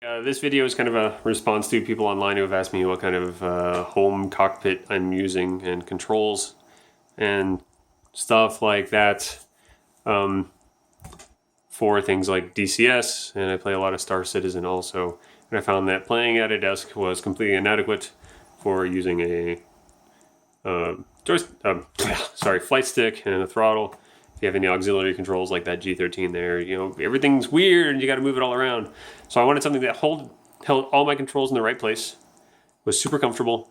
This video is kind of a response to people online who have asked me what kind of home cockpit I'm using and controls and stuff like that for things like DCS, and I play a lot of Star Citizen also, and I found that playing at a desk was completely inadequate for using a flight stick and a throttle. If you have any auxiliary controls like that G13 there, you know, everything's weird and you got to move it all around. So I wanted something that held all my controls in the right place, was super comfortable,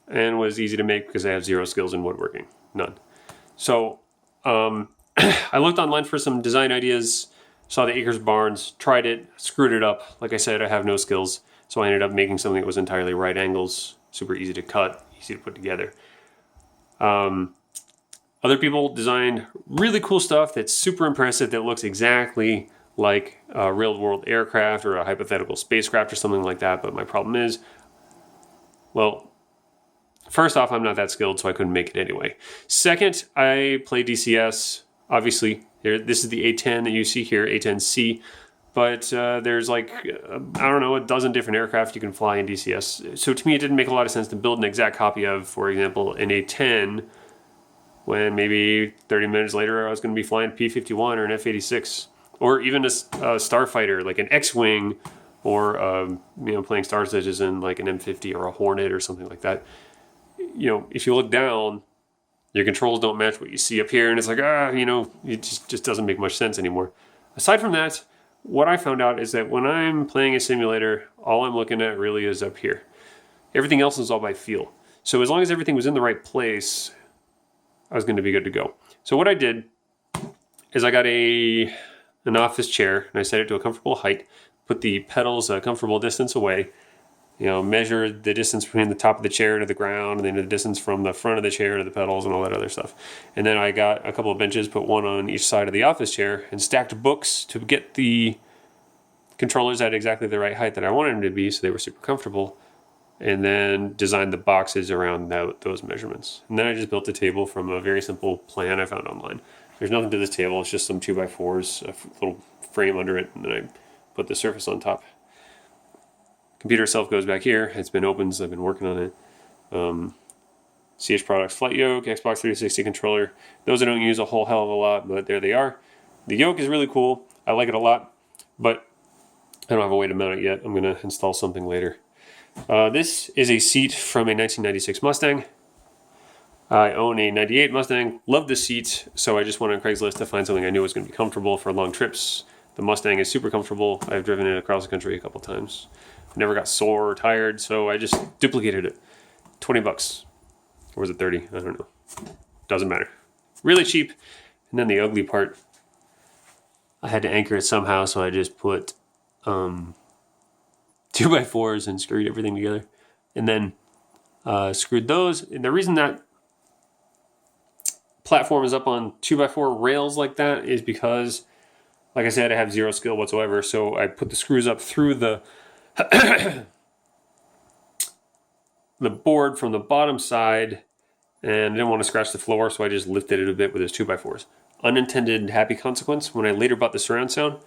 and was easy to make because I have zero skills in woodworking. None. So I looked online for some design ideas, saw the Acres Barnes, tried it, screwed it up. Like I said, I have no skills. So I ended up making something that was entirely right angles, super easy to cut, easy to put together. Other people designed really cool stuff that's super impressive, that looks exactly like a real-world aircraft or a hypothetical spacecraft or something like that. But my problem is, well, first off, I'm not that skilled, so I couldn't make it anyway. Second, I play DCS. Obviously, this is the A10 that you see here, A10C. But there's like, I don't know, a dozen different aircraft you can fly in DCS. So to me, it didn't make a lot of sense to build an exact copy of, for example, an A10, when maybe 30 minutes later I was going to be flying a P-51 or an F-86, or even a starfighter like an X-Wing, or playing Star Citizen like an M50 or a Hornet or something like that. You know, if you look down, your controls don't match what you see up here, and it's like, it just doesn't make much sense anymore. Aside from that, what I found out is that when I'm playing a simulator, all I'm looking at really is up here. Everything else is all by feel. So as long as everything was in the right place, I was going to be good to go. So what I did is I got an office chair, and I set it to a comfortable height, put the pedals a comfortable distance away, measured the distance between the top of the chair to the ground, and then the distance from the front of the chair to the pedals and all that other stuff. And then I got a couple of benches, put one on each side of the office chair, and stacked books to get the controllers at exactly the right height that I wanted them to be, so they were super comfortable. And then designed the boxes around those measurements. And then I just built a table from a very simple plan I found online. There's nothing to this table, it's just some 2x4s, a little frame under it, and then I put the surface on top. Computer itself goes back here. It's been opened, so I've been working on it. CH Products Flight Yoke, Xbox 360 controller. Those I don't use a whole hell of a lot, but there they are. The yoke is really cool. I like it a lot, but I don't have a way to mount it yet. I'm going to install something later. This is a seat from a 1996 Mustang. I own a 98 Mustang. Love the seat, so I just went on Craigslist to find something I knew was going to be comfortable for long trips. The Mustang is super comfortable. I've driven it across the country a couple times. I never got sore or tired, so I just duplicated it. 20 bucks. Or was it 30? I don't know. Doesn't matter. Really cheap. And then the ugly part, I had to anchor it somehow, so I just put 2x4s and screwed everything together, and then screwed those. And the reason that platform is up on 2x4 rails like that is because, like I said, I have zero skill whatsoever. So I put the screws up through the the board from the bottom side, and I didn't want to scratch the floor, so I just lifted it a bit with those 2x4s. Unintended happy consequence, when I later bought the surround sound,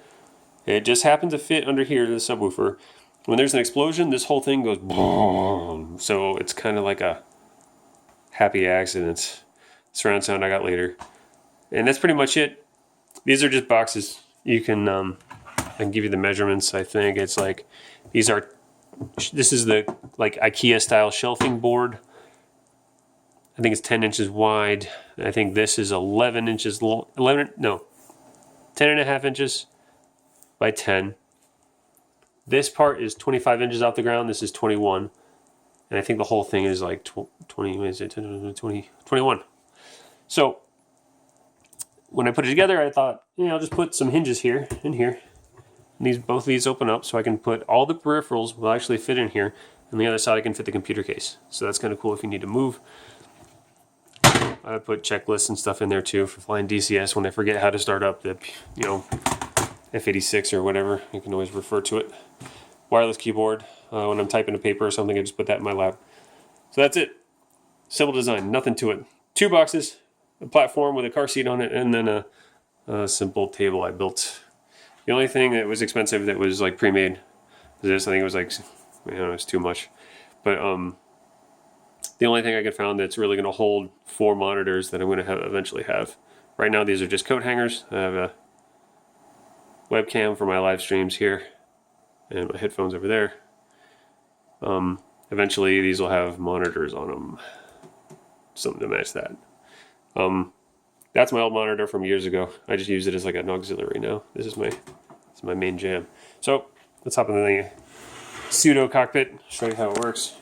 it just happened to fit under here to the subwoofer. When there's an explosion, this whole thing goes boom. So it's kind of like a happy accident. Surround sound I got later. And that's pretty much it. These are just boxes. You can, I can give you the measurements. I think it's like, this is the like IKEA style shelving board. I think it's 10 inches wide. I think this is 10 and a half inches by 10. This part is 25 inches off the ground. This is 21. And I think the whole thing is like 21. So when I put it together, I thought, I'll just put some hinges here and here. And both of these open up so I can put all the peripherals will actually fit in here. And the other side I can fit the computer case. So that's kind of cool if you need to move. I put checklists and stuff in there too for flying DCS when I forget how to start up the, F86 or whatever. You can always refer to it. Wireless keyboard. When I'm typing a paper or something, I just put that in my lap. So that's it. Simple design, nothing to it. 2 boxes, a platform with a car seat on it, and then a simple table I built. The only thing that was expensive that was like pre-made this. I think it was like, I don't know, it's too much. But the only thing I could find that's really going to hold 4 monitors that I'm going to eventually have. Right now these are just coat hangers. I have a webcam for my live streams here and my headphones over there. Eventually these will have monitors on them, something to match that. That's my old monitor from years ago. I just use it as like an auxiliary now. This is my main jam. So let's hop into the pseudo cockpit, show you how it works.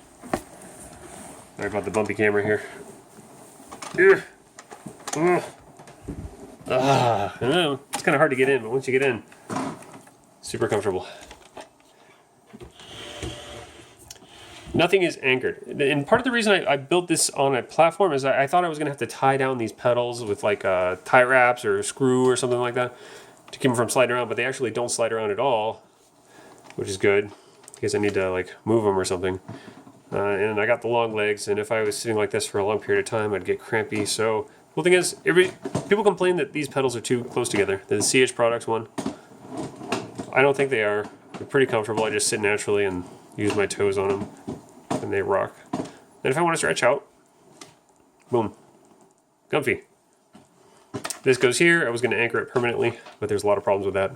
Sorry about the bumpy camera here. I know, it's kind of hard to get in, but once you get in, super comfortable. Nothing is anchored. And part of the reason I built this on a platform is I thought I was going to have to tie down these pedals with like tie wraps or a screw or something like that to keep them from sliding around, but they actually don't slide around at all, which is good because I need to like move them or something. And I got the long legs, and if I was sitting like this for a long period of time, I'd get crampy. So the cool thing is, people complain that these pedals are too close together. The CH Products one. I don't think they are. They're pretty comfortable. I just sit naturally and use my toes on them, and they rock. And if I want to stretch out, boom, comfy. This goes here. I was going to anchor it permanently, but there's a lot of problems with that.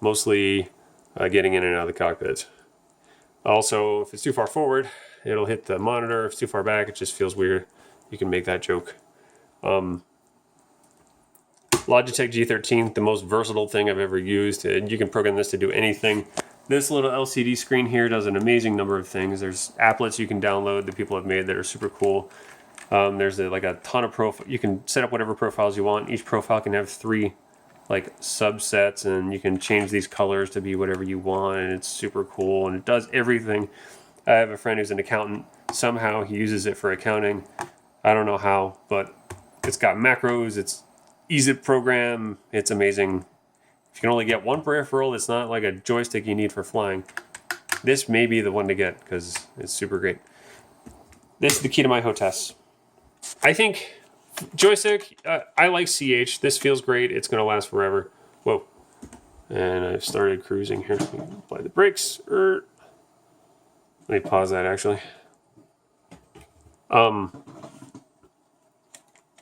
Mostly getting in and out of the cockpit. Also, if it's too far forward, it'll hit the monitor. If it's too far back, it just feels weird. You can make that joke. Logitech G13, the most versatile thing I've ever used. You can program this to do anything. This little LCD screen here does an amazing number of things. There's applets you can download that people have made that are super cool. There's like a ton of profiles. You can set up whatever profiles you want. Each profile can have 3 like subsets, and you can change these colors to be whatever you want, and it's super cool, and it does everything. I have a friend who's an accountant. Somehow he uses it for accounting. I don't know how, but it's got macros, it's easy to program, it's amazing. If you can only get one peripheral, it's not like a joystick you need for flying. This may be the one to get because it's super great. This is the key to my hostess. I think joystick, I like CH. This feels great. It's going to last forever. Whoa. And I've started cruising here. Apply the brakes. Let me pause that actually.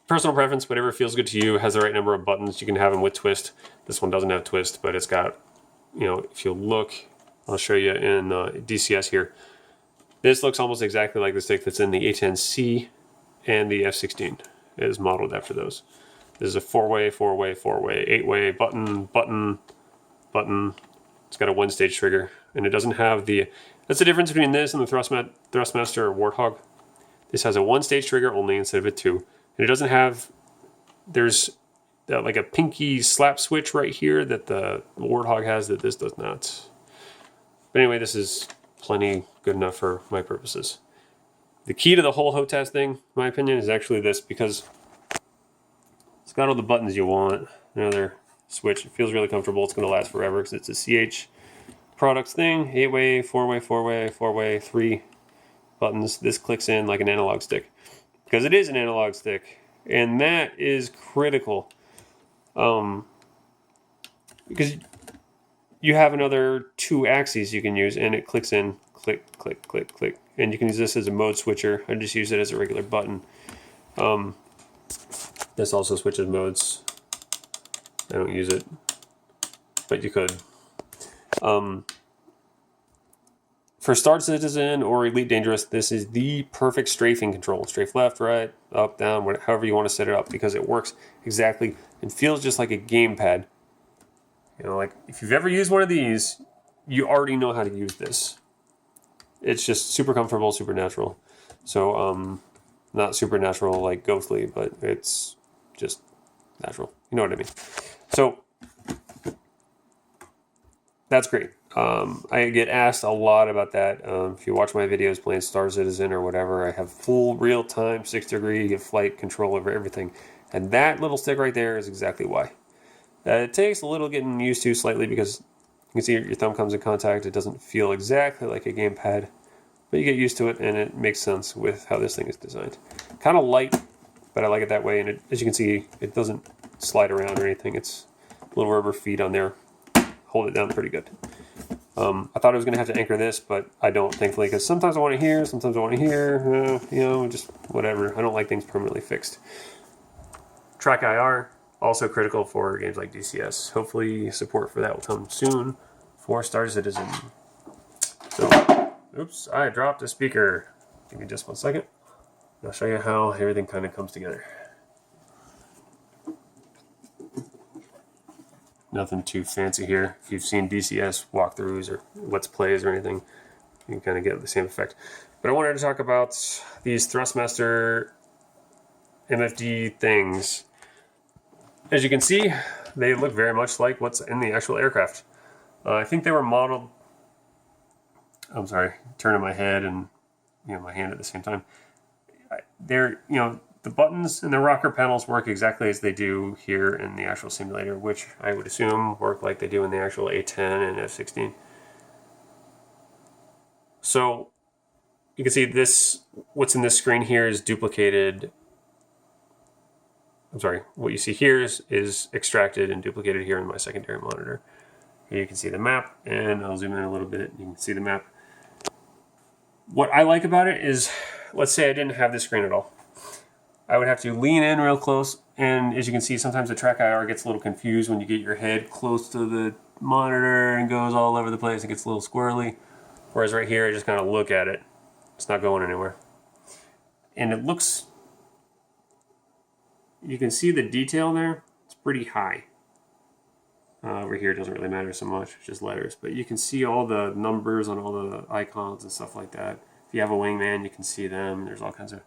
Personal preference, whatever feels good to you, has the right number of buttons. You can have them with twist. This one doesn't have twist, but it's got, you know, if you look, I'll show you in DCS here. This looks almost exactly like the stick that's in the A10C and the F16. It is modeled after those. This is a 4-way, 4-way, 4-way, 8-way, button, button, button. It's got a 1-stage trigger, and it doesn't have the... That's the difference between this and the Thrustmaster or Warthog. This has a 1-stage trigger only instead of a 2. And it doesn't have... There's like a pinky slap switch right here that the Warthog has that this does not. But anyway, this is plenty good enough for my purposes. The key to the whole hostess thing, in my opinion, is actually this, because it's got all the buttons you want. Another switch. It feels really comfortable. It's going to last forever because it's a CH Products thing. 8-way, 4-way, 4-way, 4-way, 3 buttons. This clicks in like an analog stick because it is an analog stick, and that is critical. Because you have another 2 axes you can use, and it clicks in, click, click, click, click. And you can use this as a mode switcher. I just use it as a regular button. This also switches modes. I don't use it, but you could. For Star Citizen or Elite Dangerous, this is the perfect strafing control. Strafe left, right, up, down, however you want to set it up, because it works exactly and feels just like a gamepad. You know, like if you've ever used one of these, you already know how to use this. It's just super comfortable, super natural. So, not supernatural like ghostly, but it's just natural. You know what I mean? So, that's great. I get asked a lot about that. If you watch my videos playing Star Citizen or whatever, I have full real-time 6-degree flight control over everything. And that little stick right there is exactly why. It takes a little getting used to slightly because you can see your thumb comes in contact. It doesn't feel exactly like a gamepad, but you get used to it, and it makes sense with how this thing is designed. Kind of light, but I like it that way. And as you can see, it doesn't slide around or anything. It's little rubber feet on there. Hold it down pretty good. I thought I was going to have to anchor this, but I don't, thankfully, because sometimes I want it here, sometimes I want it here, you know, just whatever. I don't like things permanently fixed. Track IR, also critical for games like DCS. Hopefully support for that will come soon for Star Citizen. So, oops, I dropped a speaker. Give me just 1 second. I'll show you how everything kind of comes together. Nothing too fancy here. If you've seen DCS walkthroughs or Let's Plays or anything, you can kind of get the same effect. But I wanted to talk about these Thrustmaster MFD things. As you can see, they look very much like what's in the actual aircraft. I think they were modeled... I'm sorry, turning my head and my hand at the same time. They're, the buttons and the rocker panels work exactly as they do here in the actual simulator, which I would assume work like they do in the actual A10 and F-16. So you can see this, what's in this screen here is duplicated. I'm sorry, what you see here is extracted and duplicated here in my secondary monitor. Here you can see the map, and I'll zoom in a little bit. You can see the map. What I like about it is, let's say I didn't have this screen at all. I would have to lean in real close, and as you can see, sometimes the track IR gets a little confused when you get your head close to the monitor and goes all over the place. It gets a little squirrely. Whereas right here, I just kind of look at it. It's not going anywhere. And it looks, you can see the detail there. It's pretty high. Over here, it doesn't really matter so much, it's just letters. But you can see all the numbers on all the icons and stuff like that. If you have a wingman, you can see them. There's all kinds of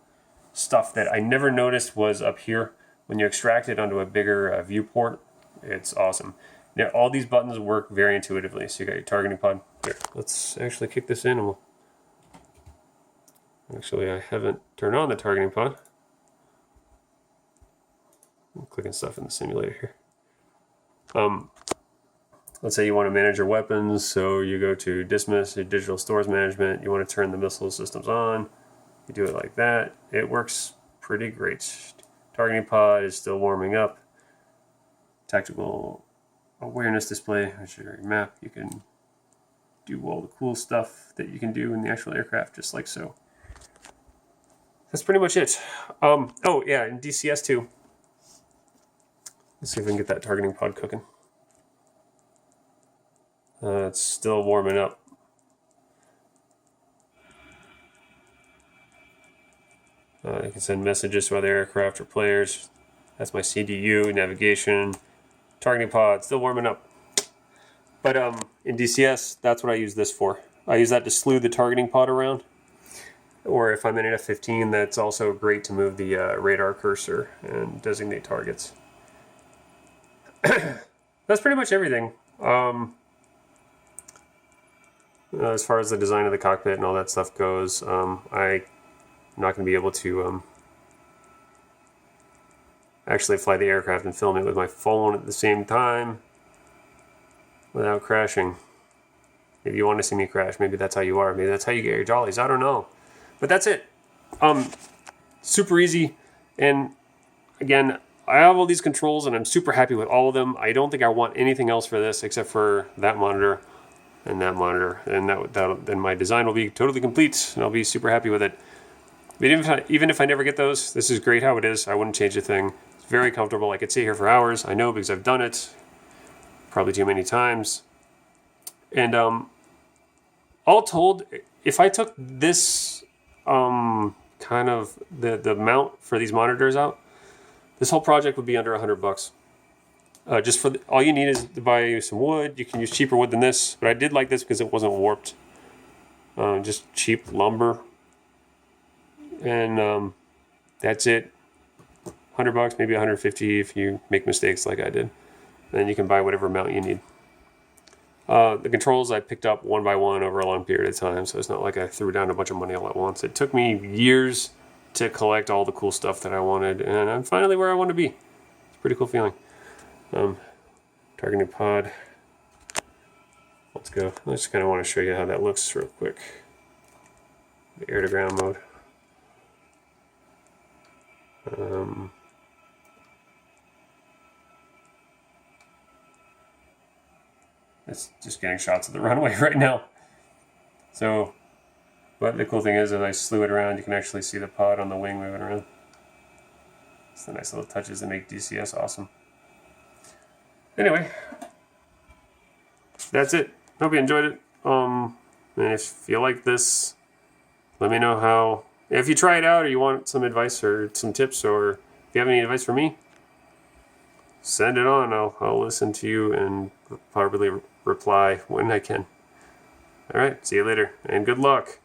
stuff that I never noticed was up here. When you extract it onto a bigger viewport, it's awesome. Now, all these buttons work very intuitively. So you got your targeting pod. Here, let's actually kick this in and we'll... Actually, I haven't turned on the targeting pod. I'm clicking stuff in the simulator here. Let's say you want to manage your weapons, so you go to Dismiss, your digital stores management. You want to turn the missile systems on. You do it like that. It works pretty great. Targeting pod is still warming up. Tactical awareness display, which is your map. You can do all the cool stuff that you can do in the actual aircraft, just like so. That's pretty much it. Oh yeah, in DCS too. Let's see if we can get that targeting pod cooking. It's still warming up. You can send messages to other aircraft or players. That's my CDU, navigation, targeting pod, still warming up. But in DCS, that's what I use this for. I use that to slew the targeting pod around. Or if I'm in an F-15, that's also great to move the radar cursor and designate targets. That's pretty much everything. As far as the design of the cockpit and all that stuff goes, I'm not going to be able to actually fly the aircraft and film it with my phone at the same time without crashing. Maybe you want to see me crash. Maybe that's how you are. Maybe that's how you get your jollies. I don't know. But that's it. Super easy. And again, I have all these controls and I'm super happy with all of them. I don't think I want anything else for this except for that monitor and that monitor. And then my design will be totally complete and I'll be super happy with it. But even if I never get those, this is great how it is. I wouldn't change a thing. It's very comfortable. I could sit here for hours. I know because I've done it probably too many times. And all told, if I took this kind of the mount for these monitors out, this whole project would be under $100. Just for all you need is to buy some wood. You can use cheaper wood than this, but I did like this because it wasn't warped. Just cheap lumber, and that's it. $100, maybe $150 if you make mistakes like I did. Then you can buy whatever mount you need. The controls I picked up one by one over a long period of time, so it's not like I threw down a bunch of money all at once. It took me years to collect all the cool stuff that I wanted, and I'm finally where I want to be. It's a pretty cool feeling. Targeting pod. Let's go. I just kind of want to show you how that looks real quick. The air to ground mode. It's just getting shots of the runway right now. So, but the cool thing is, as I slew it around, you can actually see the pod on the wing moving around. It's the nice little touches that make DCS awesome. Anyway, that's it. Hope you enjoyed it. And if you like this, let me know how. If you try it out or you want some advice or some tips, or if you have any advice for me, send it on. I'll listen to you and probably reply when I can. All right, see you later, and good luck.